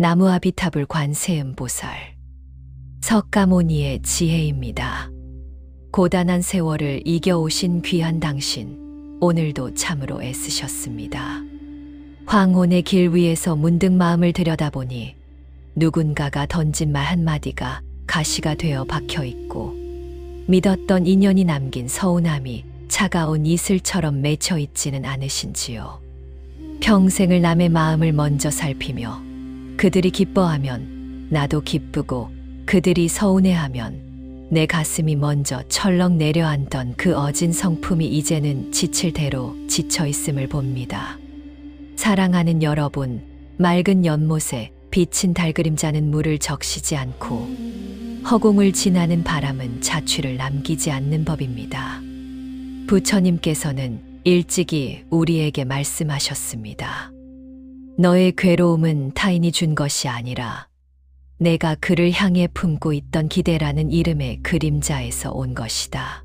나무아비타불 관세음보살 석가모니의 지혜입니다. 고단한 세월을 이겨오신 귀한 당신, 오늘도 참으로 애쓰셨습니다. 황혼의 길 위에서 문득 마음을 들여다보니 누군가가 던진 말 한마디가 가시가 되어 박혀있고 믿었던 인연이 남긴 서운함이 차가운 이슬처럼 맺혀있지는 않으신지요. 평생을 남의 마음을 먼저 살피며 그들이 기뻐하면 나도 기쁘고 그들이 서운해하면 내 가슴이 먼저 철렁 내려앉던 그 어진 성품이 이제는 지칠 대로 지쳐있음을 봅니다. 사랑하는 여러분, 맑은 연못에 비친 달그림자는 물을 적시지 않고 허공을 지나는 바람은 자취를 남기지 않는 법입니다. 부처님께서는 일찍이 우리에게 말씀하셨습니다. 너의 괴로움은 타인이 준 것이 아니라 내가 그를 향해 품고 있던 기대라는 이름의 그림자에서 온 것이다.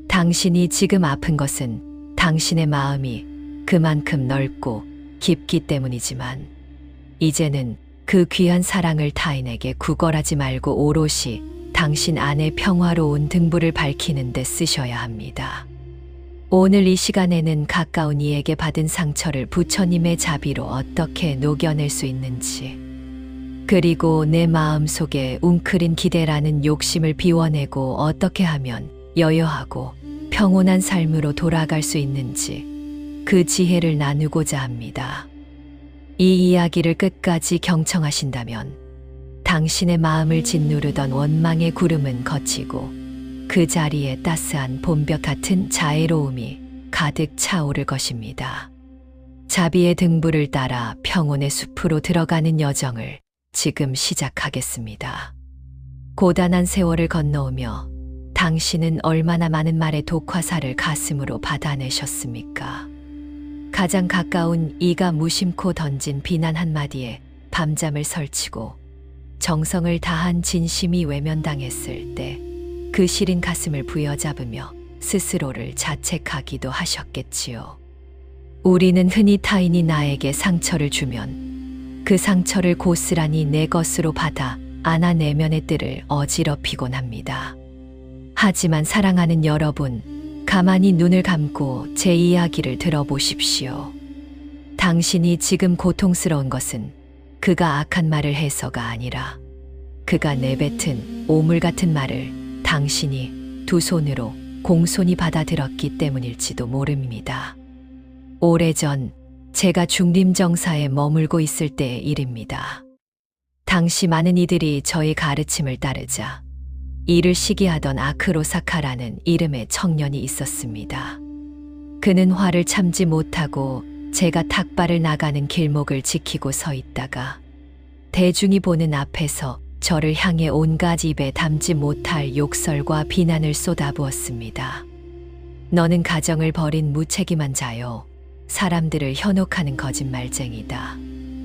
당신이 지금 아픈 것은 당신의 마음이 그만큼 넓고 깊기 때문이지만 이제는 그 귀한 사랑을 타인에게 구걸하지 말고 오롯이 당신 안의 평화로운 등불을 밝히는 데 쓰셔야 합니다. 오늘 이 시간에는 가까운 이에게 받은 상처를 부처님의 자비로 어떻게 녹여낼 수 있는지, 그리고 내 마음 속에 웅크린 기대라는 욕심을 비워내고 어떻게 하면 여여하고 평온한 삶으로 돌아갈 수 있는지 그 지혜를 나누고자 합니다. 이 이야기를 끝까지 경청하신다면 당신의 마음을 짓누르던 원망의 구름은 걷히고 그 자리에 따스한 봄볕 같은 자애로움이 가득 차오를 것입니다. 자비의 등불을 따라 평온의 숲으로 들어가는 여정을 지금 시작하겠습니다. 고단한 세월을 건너오며 당신은 얼마나 많은 말의 독화살을 가슴으로 받아내셨습니까? 가장 가까운 이가 무심코 던진 비난 한마디에 밤잠을 설치고 정성을 다한 진심이 외면당했을 때 그 시린 가슴을 부여잡으며 스스로를 자책하기도 하셨겠지요. 우리는 흔히 타인이 나에게 상처를 주면 그 상처를 고스란히 내 것으로 받아 안아 내면의 뜰을 어지럽히곤 합니다. 하지만 사랑하는 여러분, 가만히 눈을 감고 제 이야기를 들어보십시오. 당신이 지금 고통스러운 것은 그가 악한 말을 해서가 아니라 그가 내뱉은 오물 같은 말을 당신이 두 손으로 공손히 받아들였기 때문일지도 모릅니다. 오래전 제가 중림정사에 머물고 있을 때의 일입니다. 당시 많은 이들이 저의 가르침을 따르자 이를 시기하던 아크로사카라는 이름의 청년이 있었습니다. 그는 화를 참지 못하고 제가 탁발을 나가는 길목을 지키고 서 있다가 대중이 보는 앞에서 저를 향해 온갖 입에 담지 못할 욕설과 비난을 쏟아부었습니다. 너는 가정을 버린 무책임한 자요. 사람들을 현혹하는 거짓말쟁이다.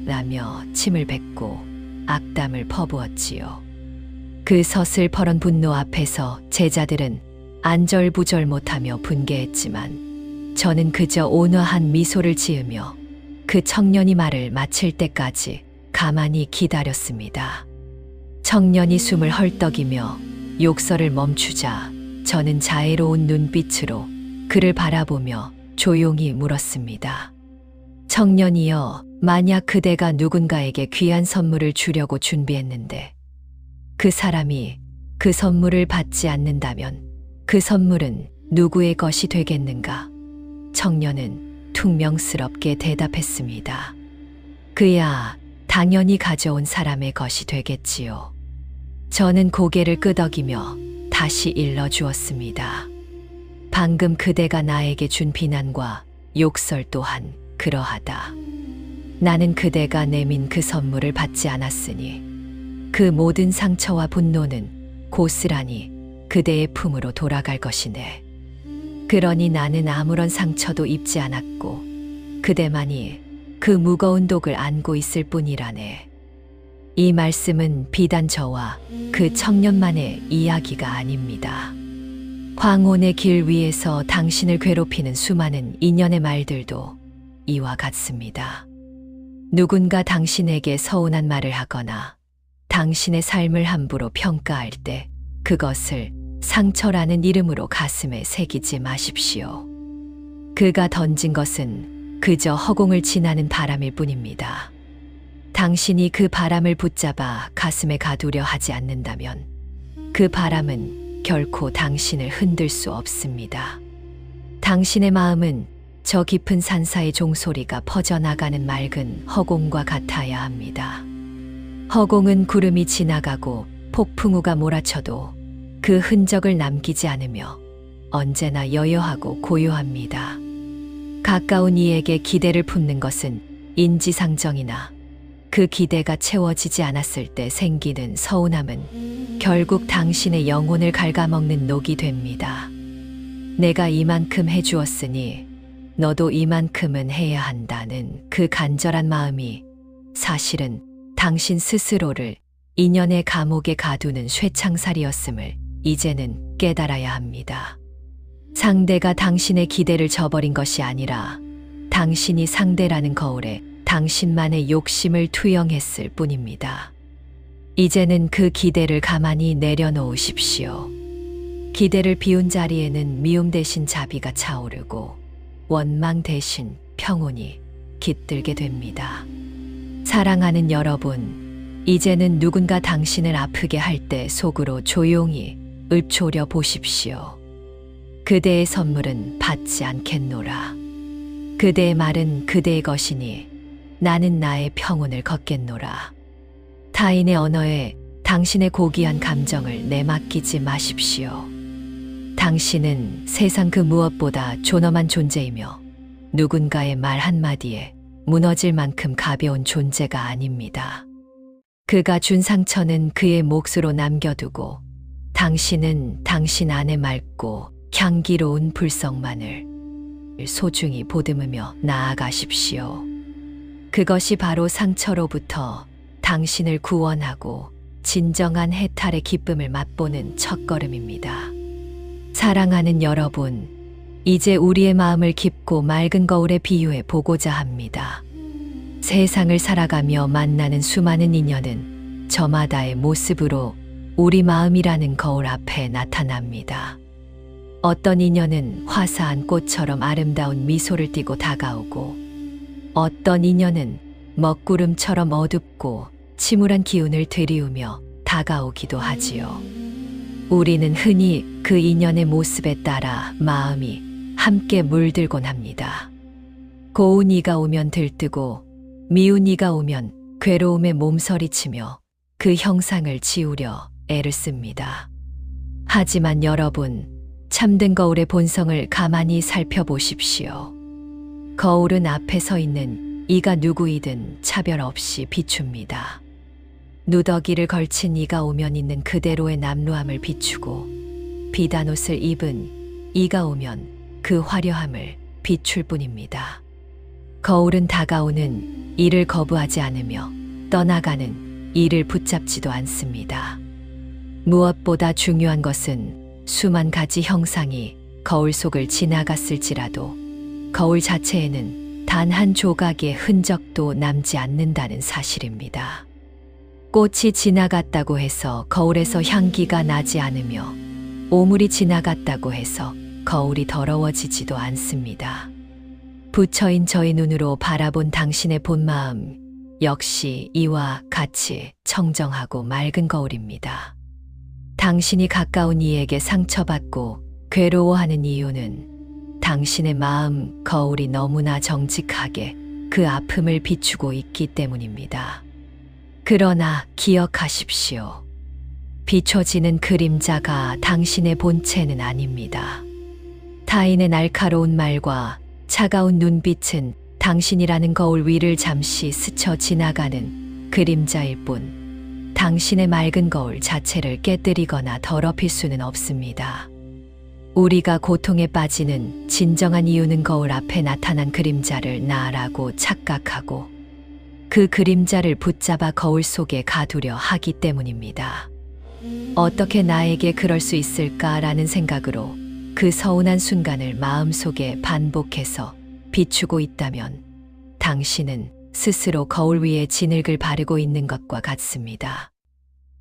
라며 침을 뱉고 악담을 퍼부었지요. 그 서슬퍼런 분노 앞에서 제자들은 안절부절 못하며 분개했지만 저는 그저 온화한 미소를 지으며 그 청년이 말을 마칠 때까지 가만히 기다렸습니다. 청년이 숨을 헐떡이며 욕설을 멈추자 저는 자애로운 눈빛으로 그를 바라보며 조용히 물었습니다. 청년이여, 만약 그대가 누군가에게 귀한 선물을 주려고 준비했는데 그 사람이 그 선물을 받지 않는다면 그 선물은 누구의 것이 되겠는가? 청년은 퉁명스럽게 대답했습니다. 그야 당연히 가져온 사람의 것이 되겠지요. 저는 고개를 끄덕이며 다시 일러주었습니다. 방금 그대가 나에게 준 비난과 욕설 또한 그러하다. 나는 그대가 내민 그 선물을 받지 않았으니 그 모든 상처와 분노는 고스란히 그대의 품으로 돌아갈 것이네. 그러니 나는 아무런 상처도 입지 않았고 그대만이 그 무거운 독을 안고 있을 뿐이라네. 이 말씀은 비단 저와 그 청년만의 이야기가 아닙니다. 황혼의 길 위에서 당신을 괴롭히는 수많은 인연의 말들도 이와 같습니다. 누군가 당신에게 서운한 말을 하거나 당신의 삶을 함부로 평가할 때 그것을 상처라는 이름으로 가슴에 새기지 마십시오. 그가 던진 것은 그저 허공을 지나는 바람일 뿐입니다. 당신이 그 바람을 붙잡아 가슴에 가두려 하지 않는다면 그 바람은 결코 당신을 흔들 수 없습니다. 당신의 마음은 저 깊은 산사의 종소리가 퍼져나가는 맑은 허공과 같아야 합니다. 허공은 구름이 지나가고 폭풍우가 몰아쳐도 그 흔적을 남기지 않으며 언제나 여여하고 고요합니다. 가까운 이에게 기대를 품는 것은 인지상정이나 그 기대가 채워지지 않았을 때 생기는 서운함은 결국 당신의 영혼을 갉아먹는 녹이 됩니다. 내가 이만큼 해주었으니 너도 이만큼은 해야 한다는 그 간절한 마음이 사실은 당신 스스로를 인연의 감옥에 가두는 쇠창살이었음을 이제는 깨달아야 합니다. 상대가 당신의 기대를 저버린 것이 아니라 당신이 상대라는 거울에 당신만의 욕심을 투영했을 뿐입니다. 이제는 그 기대를 가만히 내려놓으십시오. 기대를 비운 자리에는 미움 대신 자비가 차오르고 원망 대신 평온이 깃들게 됩니다. 사랑하는 여러분, 이제는 누군가 당신을 아프게 할 때 속으로 조용히 읊조려 보십시오. 그대의 선물은 받지 않겠노라. 그대의 말은 그대의 것이니 나는 나의 평온을 걷겠노라. 타인의 언어에 당신의 고귀한 감정을 내맡기지 마십시오. 당신은 세상 그 무엇보다 존엄한 존재이며 누군가의 말 한마디에 무너질 만큼 가벼운 존재가 아닙니다. 그가 준 상처는 그의 몫으로 남겨두고 당신은 당신 안에 맑고 향기로운 불성만을 소중히 보듬으며 나아가십시오. 그것이 바로 상처로부터 당신을 구원하고 진정한 해탈의 기쁨을 맛보는 첫걸음입니다. 사랑하는 여러분, 이제 우리의 마음을 깊고 맑은 거울에 비유해 보고자 합니다. 세상을 살아가며 만나는 수많은 인연은 저마다의 모습으로 우리 마음이라는 거울 앞에 나타납니다. 어떤 인연은 화사한 꽃처럼 아름다운 미소를 띠고 다가오고 어떤 인연은 먹구름처럼 어둡고 침울한 기운을 들이우며 다가오기도 하지요. 우리는 흔히 그 인연의 모습에 따라 마음이 함께 물들곤 합니다. 고운 이가 오면 들뜨고 미운 이가 오면 괴로움에 몸서리치며 그 형상을 지우려 애를 씁니다. 하지만 여러분, 참된 거울의 본성을 가만히 살펴보십시오. 거울은 앞에 서 있는 이가 누구이든 차별 없이 비춥니다. 누더기를 걸친 이가 오면 있는 그대로의 남루함을 비추고 비단옷을 입은 이가 오면 그 화려함을 비출 뿐입니다. 거울은 다가오는 이를 거부하지 않으며 떠나가는 이를 붙잡지도 않습니다. 무엇보다 중요한 것은 수만 가지 형상이 거울 속을 지나갔을지라도 거울 자체에는 단 한 조각의 흔적도 남지 않는다는 사실입니다. 꽃이 지나갔다고 해서 거울에서 향기가 나지 않으며 오물이 지나갔다고 해서 거울이 더러워지지도 않습니다. 부처인 저의 눈으로 바라본 당신의 본마음 역시 이와 같이 청정하고 맑은 거울입니다. 당신이 가까운 이에게 상처받고 괴로워하는 이유는 당신의 마음 거울이 너무나 정직하게 그 아픔을 비추고 있기 때문입니다. 그러나 기억하십시오. 비춰지는 그림자가 당신의 본체는 아닙니다. 타인의 날카로운 말과 차가운 눈빛은 당신이라는 거울 위를 잠시 스쳐 지나가는 그림자일 뿐 당신의 맑은 거울 자체를 깨뜨리거나 더럽힐 수는 없습니다. 우리가 고통에 빠지는 진정한 이유는 거울 앞에 나타난 그림자를 나라고 착각하고 그 그림자를 붙잡아 거울 속에 가두려 하기 때문입니다. 어떻게 나에게 그럴 수 있을까라는 생각으로 그 서운한 순간을 마음속에 반복해서 비추고 있다면 당신은 스스로 거울 위에 진흙을 바르고 있는 것과 같습니다.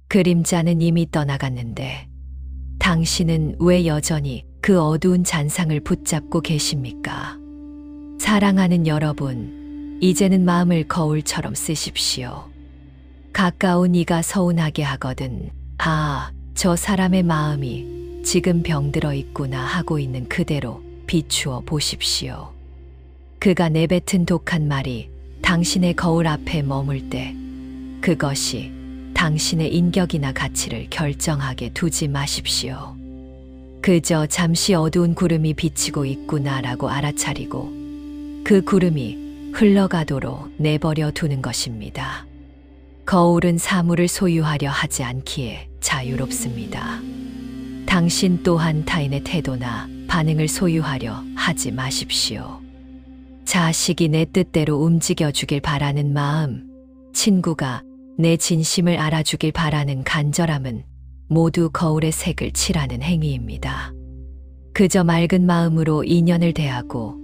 그림자는 이미 떠나갔는데 당신은 왜 여전히 그 어두운 잔상을 붙잡고 계십니까? 사랑하는 여러분, 이제는 마음을 거울처럼 쓰십시오. 가까운 이가 서운하게 하거든, 아, 저 사람의 마음이 지금 병들어 있구나 하고 있는 그대로 비추어 보십시오. 그가 내뱉은 독한 말이 당신의 거울 앞에 머물 때 그것이 당신의 인격이나 가치를 결정하게 두지 마십시오. 그저 잠시 어두운 구름이 비치고 있구나라고 알아차리고 그 구름이 흘러가도록 내버려 두는 것입니다. 거울은 사물을 소유하려 하지 않기에 자유롭습니다. 당신 또한 타인의 태도나 반응을 소유하려 하지 마십시오. 자식이 내 뜻대로 움직여주길 바라는 마음, 친구가 내 진심을 알아주길 바라는 간절함은 모두 거울의 색을 칠하는 행위입니다. 그저 맑은 마음으로 인연을 대하고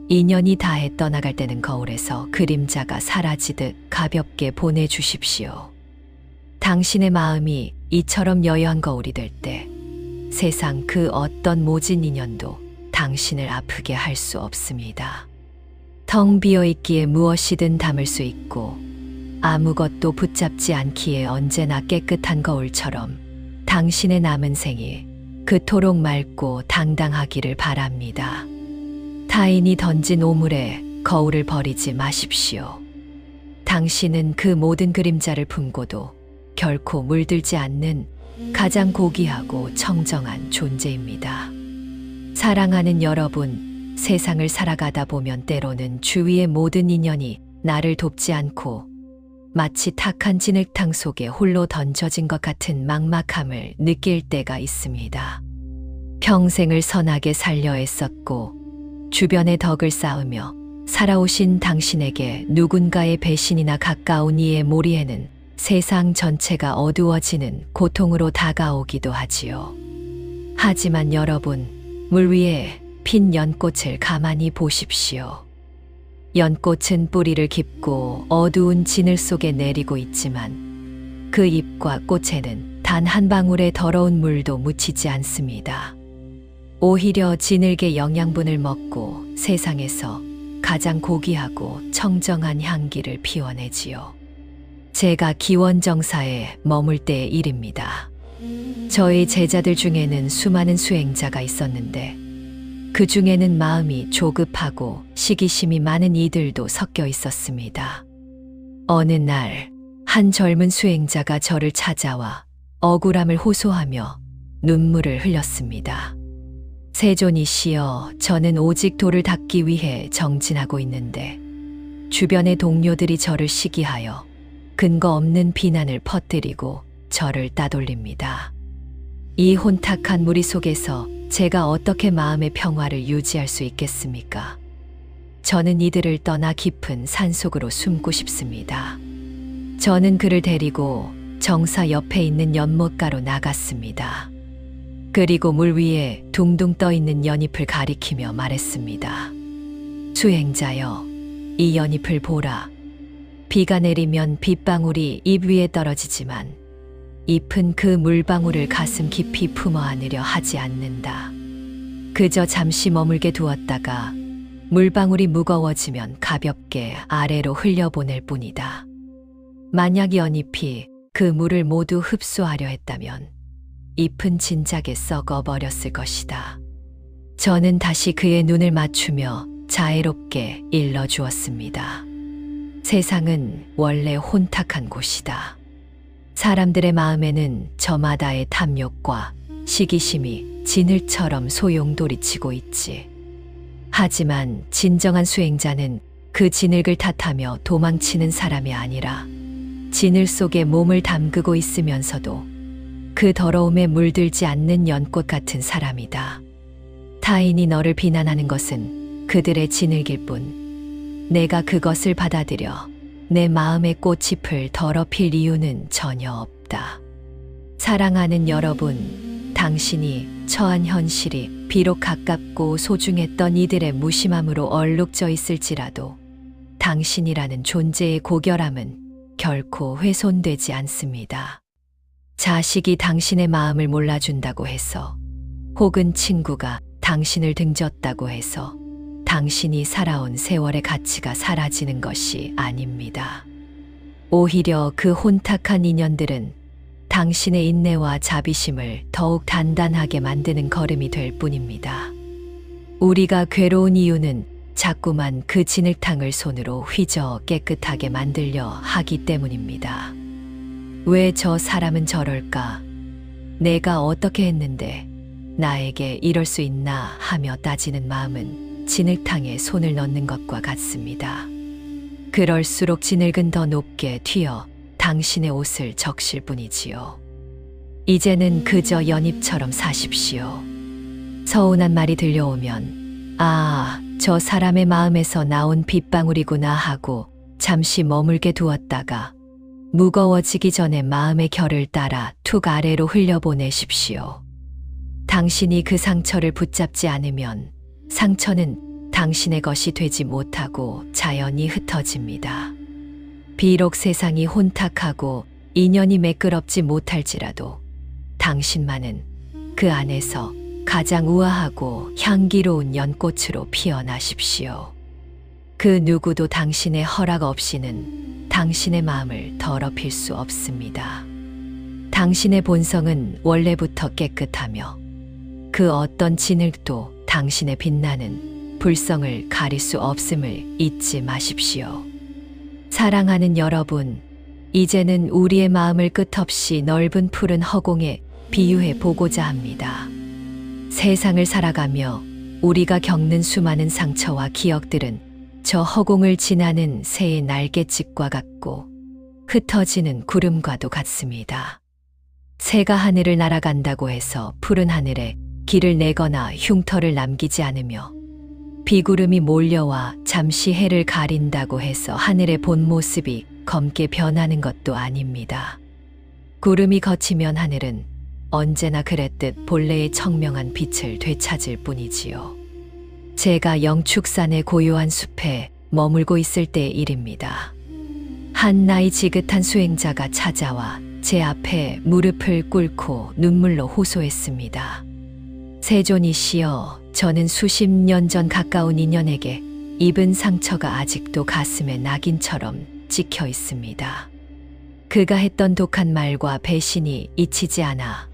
인연이 다해 떠나갈 때는 거울에서 그림자가 사라지듯 가볍게 보내주십시오. 당신의 마음이 이처럼 여여한 거울이 될 때 세상 그 어떤 모진 인연도 당신을 아프게 할 수 없습니다. 텅 비어 있기에 무엇이든 담을 수 있고 아무것도 붙잡지 않기에 언제나 깨끗한 거울처럼 당신의 남은 생이 그토록 맑고 당당하기를 바랍니다. 타인이 던진 오물에 거울을 버리지 마십시오. 당신은 그 모든 그림자를 품고도 결코 물들지 않는 가장 고귀하고 청정한 존재입니다. 사랑하는 여러분, 세상을 살아가다 보면 때로는 주위의 모든 인연이 나를 돕지 않고 마치 탁한 진흙탕 속에 홀로 던져진 것 같은 막막함을 느낄 때가 있습니다. 평생을 선하게 살려 애썼고 주변의 덕을 쌓으며 살아오신 당신에게 누군가의 배신이나 가까운 이의 몰이에는 세상 전체가 어두워지는 고통으로 다가오기도 하지요. 하지만 여러분, 물 위에 핀 연꽃을 가만히 보십시오. 연꽃은 뿌리를 깊고 어두운 진흙 속에 내리고 있지만 그 잎과 꽃에는 단 한 방울의 더러운 물도 묻히지 않습니다. 오히려 진흙의 영양분을 먹고 세상에서 가장 고귀하고 청정한 향기를 피워내지요. 제가 기원정사에 머물 때의 일입니다. 저희 제자들 중에는 수많은 수행자가 있었는데 그 중에는 마음이 조급하고 시기심이 많은 이들도 섞여 있었습니다. 어느 날 한 젊은 수행자가 저를 찾아와 억울함을 호소하며 눈물을 흘렸습니다. 세존이시여, 저는 오직 도를 닦기 위해 정진하고 있는데 주변의 동료들이 저를 시기하여 근거 없는 비난을 퍼뜨리고 저를 따돌립니다. 이 혼탁한 무리 속에서 제가 어떻게 마음의 평화를 유지할 수 있겠습니까? 저는 이들을 떠나 깊은 산속으로 숨고 싶습니다. 저는 그를 데리고 정사 옆에 있는 연못가로 나갔습니다. 그리고 물 위에 둥둥 떠 있는 연잎을 가리키며 말했습니다. 수행자여, 이 연잎을 보라. 비가 내리면 빗방울이 잎 위에 떨어지지만 잎은 그 물방울을 가슴 깊이 품어 안으려 하지 않는다. 그저 잠시 머물게 두었다가 물방울이 무거워지면 가볍게 아래로 흘려보낼 뿐이다. 만약 연잎이 그 물을 모두 흡수하려 했다면 잎은 진작에 썩어버렸을 것이다. 저는 다시 그의 눈을 맞추며 자애롭게 일러주었습니다. 세상은 원래 혼탁한 곳이다. 사람들의 마음에는 저마다의 탐욕과 시기심이 진흙처럼 소용돌이치고 있지. 하지만 진정한 수행자는 그 진흙을 탓하며 도망치는 사람이 아니라 진흙 속에 몸을 담그고 있으면서도 그 더러움에 물들지 않는 연꽃 같은 사람이다. 타인이 너를 비난하는 것은 그들의 진흙일 뿐 내가 그것을 받아들여 내 마음의 꽃잎을 더럽힐 이유는 전혀 없다. 사랑하는 여러분, 당신이 처한 현실이 비록 가깝고 소중했던 이들의 무심함으로 얼룩져 있을지라도 당신이라는 존재의 고결함은 결코 훼손되지 않습니다. 자식이 당신의 마음을 몰라준다고 해서, 혹은 친구가 당신을 등졌다고 해서 당신이 살아온 세월의 가치가 사라지는 것이 아닙니다. 오히려 그 혼탁한 인연들은 당신의 인내와 자비심을 더욱 단단하게 만드는 걸음이 될 뿐입니다. 우리가 괴로운 이유는 자꾸만 그 진흙탕을 손으로 휘저 깨끗하게 만들려 하기 때문입니다. 왜 저 사람은 저럴까? 내가 어떻게 했는데 나에게 이럴 수 있나 하며 따지는 마음은 진흙탕에 손을 넣는 것과 같습니다. 그럴수록 진흙은 더 높게 튀어 당신의 옷을 적실 뿐이지요. 이제는 그저 연잎처럼 사십시오. 서운한 말이 들려오면 아, 저 사람의 마음에서 나온 빗방울이구나 하고 잠시 머물게 두었다가 무거워지기 전에 마음의 결을 따라 툭 아래로 흘려보내십시오. 당신이 그 상처를 붙잡지 않으면 상처는 당신의 것이 되지 못하고 자연히 흩어집니다. 비록 세상이 혼탁하고 인연이 매끄럽지 못할지라도 당신만은 그 안에서 가장 우아하고 향기로운 연꽃으로 피어나십시오. 그 누구도 당신의 허락 없이는 당신의 마음을 더럽힐 수 없습니다. 당신의 본성은 원래부터 깨끗하며 그 어떤 진흙도 당신의 빛나는 불성을 가릴 수 없음을 잊지 마십시오. 사랑하는 여러분, 이제는 우리의 마음을 끝없이 넓은 푸른 허공에 비유해 보고자 합니다. 세상을 살아가며 우리가 겪는 수많은 상처와 기억들은 저 허공을 지나는 새의 날갯짓과 같고 흩어지는 구름과도 같습니다. 새가 하늘을 날아간다고 해서 푸른 하늘에 길을 내거나 흉터를 남기지 않으며 비구름이 몰려와 잠시 해를 가린다고 해서 하늘의 본 모습이 검게 변하는 것도 아닙니다. 구름이 걷히면 하늘은 언제나 그랬듯 본래의 청명한 빛을 되찾을 뿐이지요. 제가 영축산의 고요한 숲에 머물고 있을 때의 일입니다. 한 나이 지긋한 수행자가 찾아와 제 앞에 무릎을 꿇고 눈물로 호소했습니다. 세존이시여, 저는 수십 년 전 가까운 인연에게 입은 상처가 아직도 가슴에 낙인처럼 찍혀 있습니다. 그가 했던 독한 말과 배신이 잊히지 않아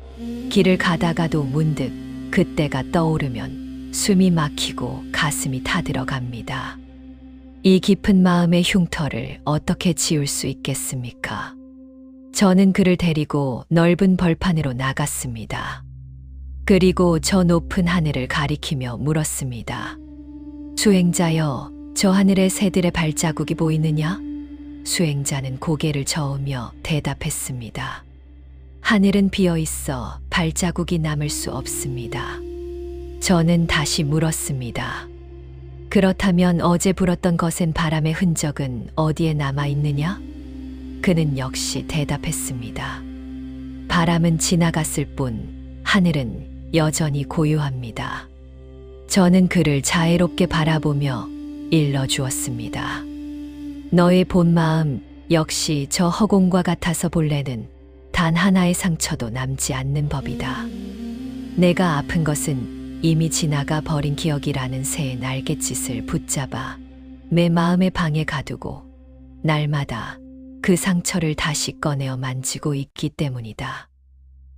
길을 가다가도 문득 그때가 떠오르면 숨이 막히고 가슴이 타들어갑니다. 이 깊은 마음의 흉터를 어떻게 지울 수 있겠습니까? 저는 그를 데리고 넓은 벌판으로 나갔습니다. 그리고 저 높은 하늘을 가리키며 물었습니다. 수행자여, 저 하늘에 새들의 발자국이 보이느냐? 수행자는 고개를 저으며 대답했습니다. 하늘은 비어 있어 발자국이 남을 수 없습니다. 저는 다시 물었습니다. 그렇다면 어제 불었던 거센 바람의 흔적은 어디에 남아 있느냐? 그는 역시 대답했습니다. 바람은 지나갔을 뿐 하늘은 여전히 고요합니다. 저는 그를 자애롭게 바라보며 일러주었습니다. 너의 본 마음 역시 저 허공과 같아서 본래는 단 하나의 상처도 남지 않는 법이다. 내가 아픈 것은 이미 지나가 버린 기억이라는 새의 날갯짓을 붙잡아 내 마음의 방에 가두고 날마다 그 상처를 다시 꺼내어 만지고 있기 때문이다.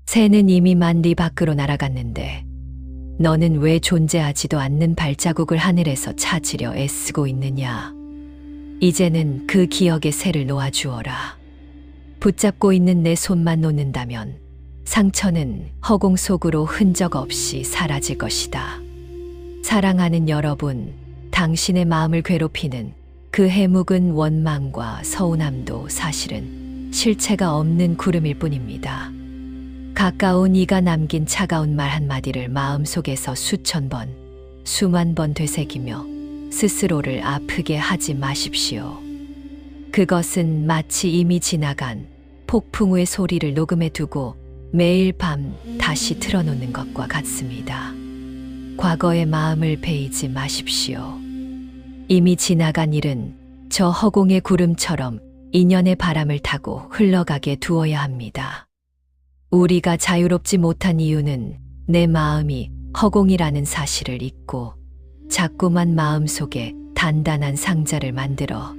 새는 이미 만리 밖으로 날아갔는데 너는 왜 존재하지도 않는 발자국을 하늘에서 찾으려 애쓰고 있느냐? 이제는 그 기억의 새를 놓아주어라. 붙잡고 있는 내 손만 놓는다면 상처는 허공 속으로 흔적 없이 사라질 것이다. 사랑하는 여러분, 당신의 마음을 괴롭히는 그 해묵은 원망과 서운함도 사실은 실체가 없는 구름일 뿐입니다. 가까운 이가 남긴 차가운 말 한마디를 마음속에서 수천 번, 수만 번 되새기며 스스로를 아프게 하지 마십시오. 그것은 마치 이미 지나간 폭풍 후의 소리를 녹음해 두고 매일 밤 다시 틀어놓는 것과 같습니다. 과거의 마음을 베이지 마십시오. 이미 지나간 일은 저 허공의 구름처럼 인연의 바람을 타고 흘러가게 두어야 합니다. 우리가 자유롭지 못한 이유는 내 마음이 허공이라는 사실을 잊고 자꾸만 마음속에 단단한 상자를 만들어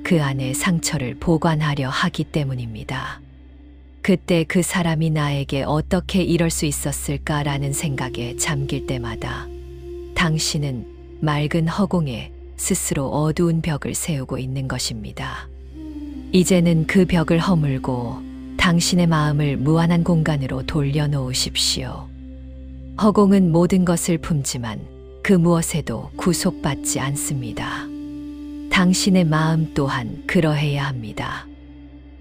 그 안에 상처를 보관하려 하기 때문입니다. 그때 그 사람이 나에게 어떻게 이럴 수 있었을까라는 생각에 잠길 때마다 당신은 맑은 허공에 스스로 어두운 벽을 세우고 있는 것입니다. 이제는 그 벽을 허물고 당신의 마음을 무한한 공간으로 돌려놓으십시오. 허공은 모든 것을 품지만 그 무엇에도 구속받지 않습니다. 당신의 마음 또한 그러해야 합니다.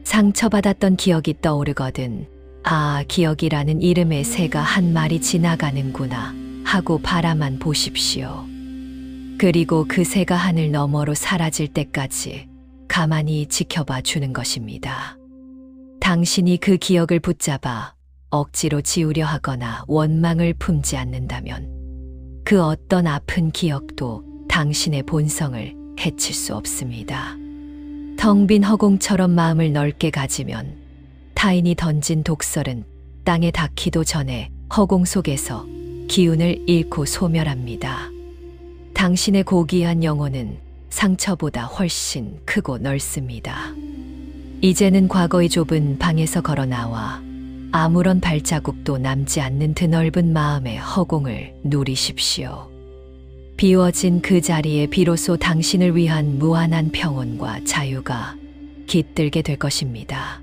상처받았던 기억이 떠오르거든 아, 기억이라는 이름의 새가 한 마리 지나가는구나 하고 바라만 보십시오. 그리고 그 새가 하늘 너머로 사라질 때까지 가만히 지켜봐 주는 것입니다. 당신이 그 기억을 붙잡아 억지로 지우려 하거나 원망을 품지 않는다면 그 어떤 아픈 기억도 당신의 본성을 해칠 수 없습니다. 텅 빈 허공처럼 마음을 넓게 가지면 타인이 던진 독설은 땅에 닿기도 전에 허공 속에서 기운을 잃고 소멸합니다. 당신의 고귀한 영혼은 상처보다 훨씬 크고 넓습니다. 이제는 과거의 좁은 방에서 걸어 나와 아무런 발자국도 남지 않는 드넓은 마음의 허공을 누리십시오. 비워진 그 자리에 비로소 당신을 위한 무한한 평온과 자유가 깃들게 될 것입니다.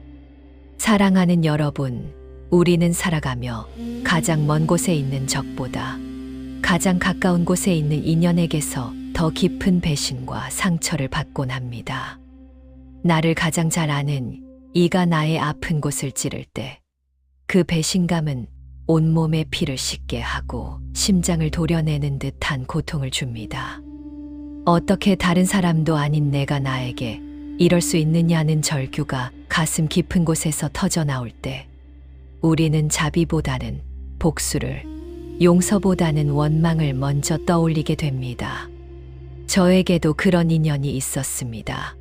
사랑하는 여러분, 우리는 살아가며 가장 먼 곳에 있는 적보다 가장 가까운 곳에 있는 인연에게서 더 깊은 배신과 상처를 받곤 합니다. 나를 가장 잘 아는 이가 나의 아픈 곳을 찌를 때 그 배신감은 온몸에 피를 씻게 하고 심장을 도려내는 듯한 고통을 줍니다. 어떻게 다른 사람도 아닌 내가 나에게 이럴 수 있느냐는 절규가 가슴 깊은 곳에서 터져 나올 때 우리는 자비보다는 복수를, 용서보다는 원망을 먼저 떠올리게 됩니다. 저에게도 그런 인연이 있었습니다.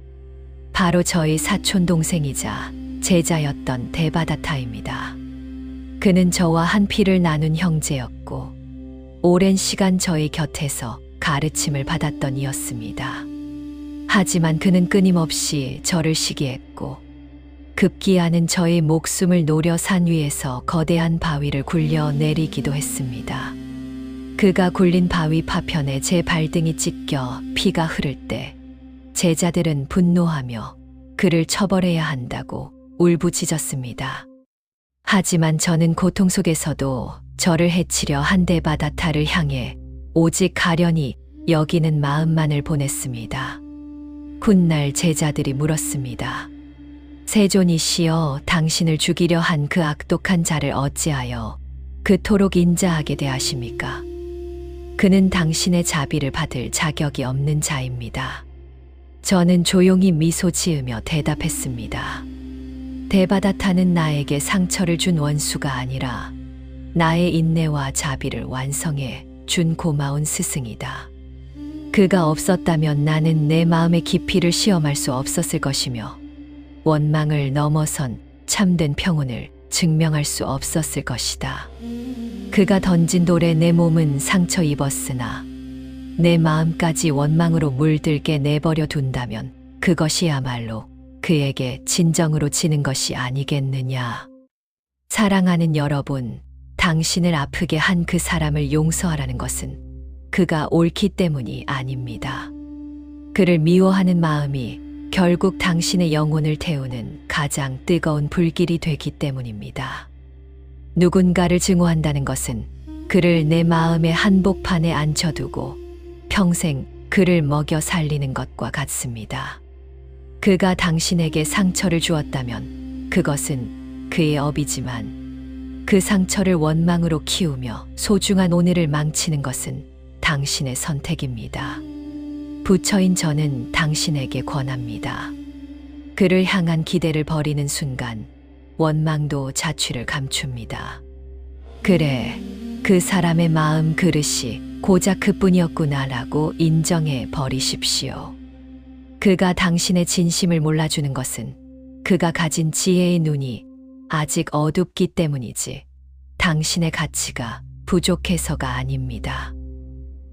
바로 저의 사촌 동생이자 제자였던 데바다타입니다. 그는 저와 한 피를 나눈 형제였고 오랜 시간 저의 곁에서 가르침을 받았던 이였습니다. 하지만 그는 끊임없이 저를 시기했고 급기야는 저의 목숨을 노려 산 위에서 거대한 바위를 굴려 내리기도 했습니다. 그가 굴린 바위 파편에 제 발등이 찢겨 피가 흐를 때 제자들은 분노하며 그를 처벌해야 한다고 울부짖었습니다. 하지만 저는 고통 속에서도 저를 해치려 한 데바다타를 향해 오직 가련히 여기는 마음만을 보냈습니다. 훗날 제자들이 물었습니다. 세존이시여, 당신을 죽이려 한 그 악독한 자를 어찌하여 그토록 인자하게 대하십니까? 그는 당신의 자비를 받을 자격이 없는 자입니다. 저는 조용히 미소 지으며 대답했습니다. 데바다타는 나에게 상처를 준 원수가 아니라 나의 인내와 자비를 완성해 준 고마운 스승이다. 그가 없었다면 나는 내 마음의 깊이를 시험할 수 없었을 것이며 원망을 넘어선 참된 평온을 증명할 수 없었을 것이다. 그가 던진 돌에 내 몸은 상처 입었으나 내 마음까지 원망으로 물들게 내버려 둔다면 그것이야말로 그에게 진정으로 지는 것이 아니겠느냐. 사랑하는 여러분, 당신을 아프게 한 그 사람을 용서하라는 것은 그가 옳기 때문이 아닙니다. 그를 미워하는 마음이 결국 당신의 영혼을 태우는 가장 뜨거운 불길이 되기 때문입니다. 누군가를 증오한다는 것은 그를 내 마음의 한복판에 앉혀두고 평생 그를 먹여 살리는 것과 같습니다. 그가 당신에게 상처를 주었다면 그것은 그의 업이지만 그 상처를 원망으로 키우며 소중한 오늘을 망치는 것은 당신의 선택입니다. 부처인 저는 당신에게 권합니다. 그를 향한 기대를 버리는 순간 원망도 자취를 감춥니다. 그래, 그 사람의 마음 그릇이 고작 그뿐이었구나라고 인정해 버리십시오. 그가 당신의 진심을 몰라주는 것은 그가 가진 지혜의 눈이 아직 어둡기 때문이지 당신의 가치가 부족해서가 아닙니다.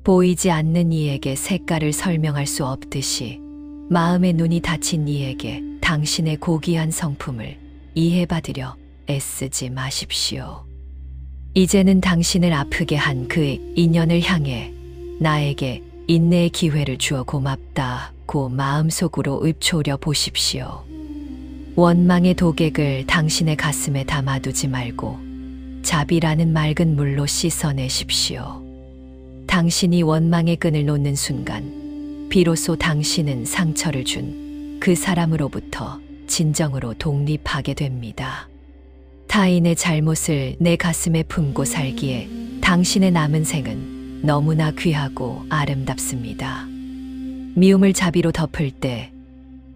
보이지 않는 이에게 색깔을 설명할 수 없듯이 마음의 눈이 닫힌 이에게 당신의 고귀한 성품을 이해받으려 애쓰지 마십시오. 이제는 당신을 아프게 한 그 인연을 향해 나에게 인내의 기회를 주어 고맙다고 마음속으로 읊조려 보십시오. 원망의 도객을 당신의 가슴에 담아두지 말고 자비라는 맑은 물로 씻어내십시오. 당신이 원망의 끈을 놓는 순간 비로소 당신은 상처를 준 그 사람으로부터 진정으로 독립하게 됩니다. 타인의 잘못을 내 가슴에 품고 살기에 당신의 남은 생은 너무나 귀하고 아름답습니다. 미움을 자비로 덮을 때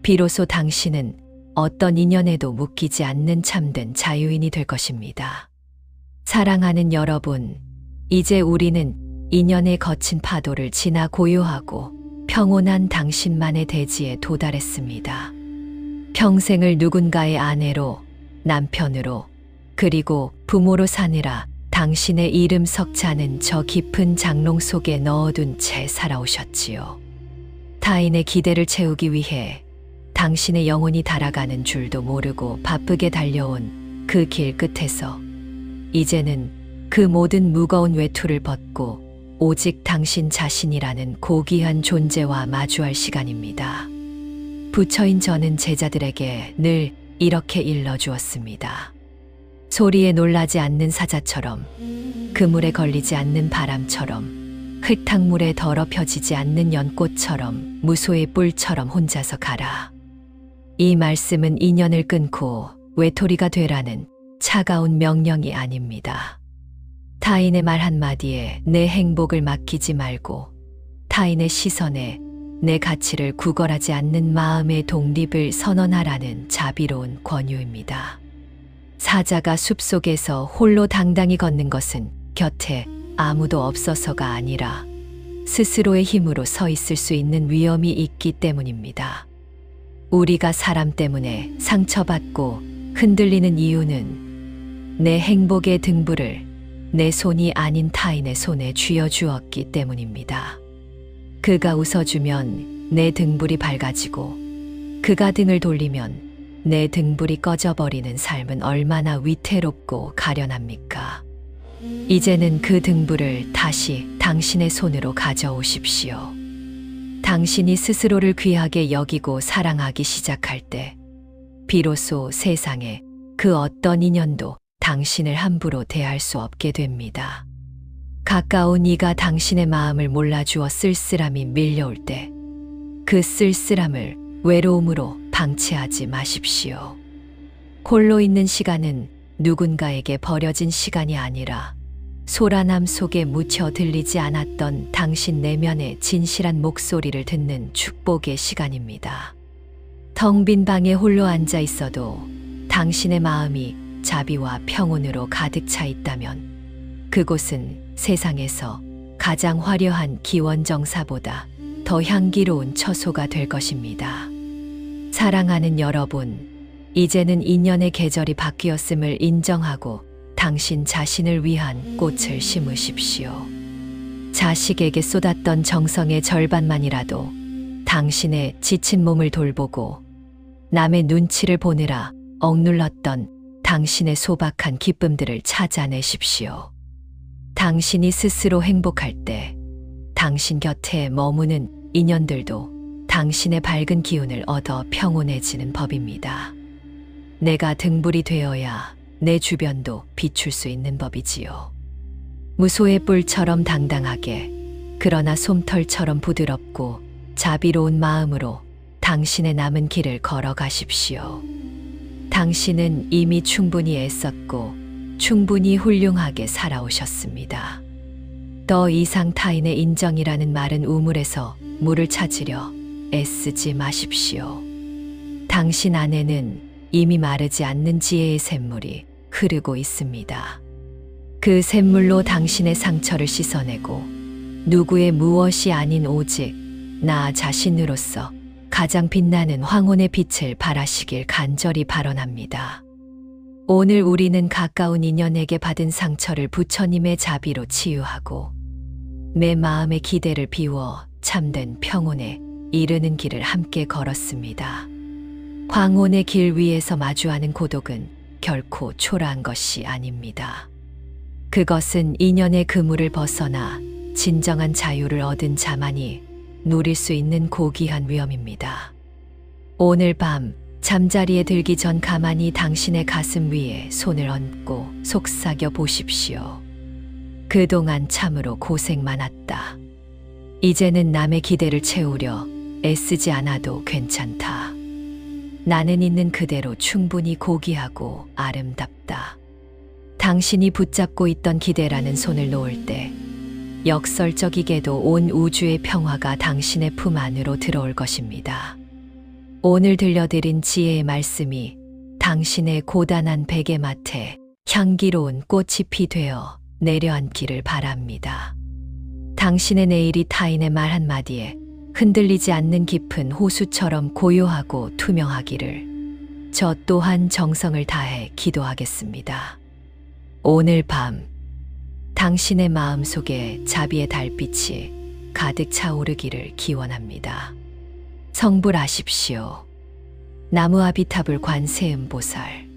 비로소 당신은 어떤 인연에도 묶이지 않는 참된 자유인이 될 것입니다. 사랑하는 여러분, 이제 우리는 인연의 거친 파도를 지나 고요하고 평온한 당신만의 대지에 도달했습니다. 평생을 누군가의 아내로, 남편으로, 그리고 부모로 사느라 당신의 이름 석지 않은 저 깊은 장롱 속에 넣어둔 채 살아오셨지요. 타인의 기대를 채우기 위해 당신의 영혼이 달아가는 줄도 모르고 바쁘게 달려온 그 길 끝에서 이제는 그 모든 무거운 외투를 벗고 오직 당신 자신이라는 고귀한 존재와 마주할 시간입니다. 부처인 저는 제자들에게 늘 이렇게 일러주었습니다. 소리에 놀라지 않는 사자처럼, 그물에 걸리지 않는 바람처럼, 흙탕물에 더럽혀지지 않는 연꽃처럼, 무소의 뿔처럼 혼자서 가라. 이 말씀은 인연을 끊고 외톨이가 되라는 차가운 명령이 아닙니다. 타인의 말 한마디에 내 행복을 맡기지 말고 타인의 시선에 내 가치를 구걸하지 않는 마음의 독립을 선언하라는 자비로운 권유입니다. 사자가 숲속에서 홀로 당당히 걷는 것은 곁에 아무도 없어서가 아니라 스스로의 힘으로 서 있을 수 있는 위험이 있기 때문입니다. 우리가 사람 때문에 상처받고 흔들리는 이유는 내 행복의 등불을 내 손이 아닌 타인의 손에 쥐어주었기 때문입니다. 그가 웃어주면 내 등불이 밝아지고 그가 등을 돌리면 내 등불이 꺼져버리는 삶은 얼마나 위태롭고 가련합니까? 이제는 그 등불을 다시 당신의 손으로 가져오십시오. 당신이 스스로를 귀하게 여기고 사랑하기 시작할 때 비로소 세상에 그 어떤 인연도 당신을 함부로 대할 수 없게 됩니다. 가까운 이가 당신의 마음을 몰라주어 쓸쓸함이 밀려올 때 그 쓸쓸함을 외로움으로 방치하지 마십시오. 홀로 있는 시간은 누군가에게 버려진 시간이 아니라 소란함 속에 묻혀 들리지 않았던 당신 내면의 진실한 목소리를 듣는 축복의 시간입니다. 텅 빈 방에 홀로 앉아 있어도 당신의 마음이 자비와 평온으로 가득 차 있다면 그곳은 세상에서 가장 화려한 기원정사보다 더 향기로운 처소가 될 것입니다. 사랑하는 여러분, 이제는 인연의 계절이 바뀌었음을 인정하고 당신 자신을 위한 꽃을 심으십시오. 자식에게 쏟았던 정성의 절반만이라도 당신의 지친 몸을 돌보고 남의 눈치를 보느라 억눌렀던 당신의 소박한 기쁨들을 찾아내십시오. 당신이 스스로 행복할 때 당신 곁에 머무는 인연들도 당신의 밝은 기운을 얻어 평온해지는 법입니다. 내가 등불이 되어야 내 주변도 비출 수 있는 법이지요. 무소의 뿔처럼 당당하게, 그러나 솜털처럼 부드럽고 자비로운 마음으로 당신의 남은 길을 걸어가십시오. 당신은 이미 충분히 애썼고 충분히 훌륭하게 살아오셨습니다. 더 이상 타인의 인정이라는 마른 우물에서 물을 찾으려 애쓰지 마십시오. 당신 안에는 이미 마르지 않는 지혜의 샘물이 흐르고 있습니다. 그 샘물로 당신의 상처를 씻어내고 누구의 무엇이 아닌 오직 나 자신으로서 가장 빛나는 황혼의 빛을 발하시길 간절히 발언합니다. 오늘 우리는 가까운 인연에게 받은 상처를 부처님의 자비로 치유하고 내 마음의 기대를 비워 참된 평온에 이르는 길을 함께 걸었습니다. 황혼의 길 위에서 마주하는 고독은 결코 초라한 것이 아닙니다. 그것은 인연의 그물을 벗어나 진정한 자유를 얻은 자만이 누릴 수 있는 고귀한 위엄입니다. 오늘 밤 잠자리에 들기 전 가만히 당신의 가슴 위에 손을 얹고 속삭여 보십시오. 그동안 참으로 고생 많았다. 이제는 남의 기대를 채우려 애쓰지 않아도 괜찮다. 나는 있는 그대로 충분히 고귀하고 아름답다. 당신이 붙잡고 있던 기대라는 손을 놓을 때 역설적이게도 온 우주의 평화가 당신의 품 안으로 들어올 것입니다. 오늘 들려드린 지혜의 말씀이 당신의 고단한 베개맡에 향기로운 꽃잎이 되어 내려앉기를 바랍니다. 당신의 내일이 타인의 말 한마디에 흔들리지 않는 깊은 호수처럼 고요하고 투명하기를 저 또한 정성을 다해 기도하겠습니다. 오늘 밤 당신의 마음속에 자비의 달빛이 가득 차오르기를 기원합니다. 성불하십시오. 나무아비타불 관세음보살.